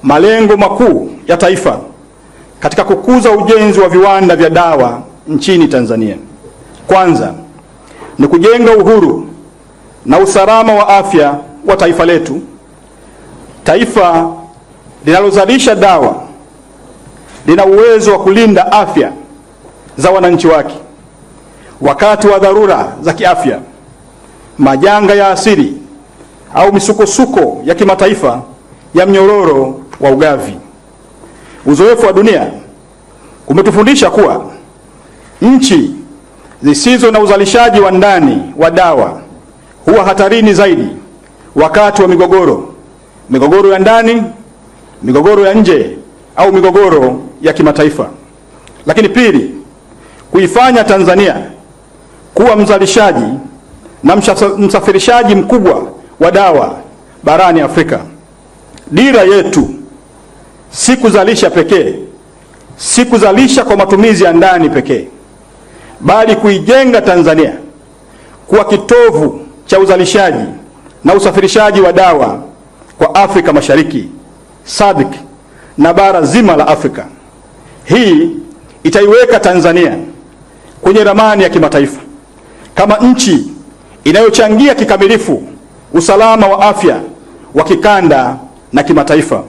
malengo makuu ya taifa katika kukuza ujenzi wa viwanda vya dawa nchini Tanzania. Kwanza ni kujenga uhuru na usalama wa afya wa taifa letu. Taifa linalozalisha dawa lina uwezo wa kulinda afya za wananchi wake wakati wa dharura za kiafya, majanga ya asili au misukosuko ya kimataifa ya mnyororo wa ugavi. Uzoefu wa dunia umetufundisha kuwa nchi zisizo na uzalishaji wa ndani wa dawa huwa hatarini zaidi wakati wa migogoro ya ndani, migogoro ya nje au migogoro ya kimataifa. Lakini pili, kuifanya Tanzania kuwa mzalishaji na msafirishaji mkubwa wa dawa barani Afrika. Dira yetu si kuzalisha pekee, si kuzalisha kwa matumizi ya ndani pekee, bali kuijenga Tanzania kuwa kitovu cha uzalishaji na usafirishaji wa dawa kwa Afrika Mashariki, SADC na bara zima la Afrika. Hii itaiweka Tanzania kwenye ramani ya kimataifa kama nchi inayochangia kikamilifu usalama wa afya wa kikanda na kimataifa.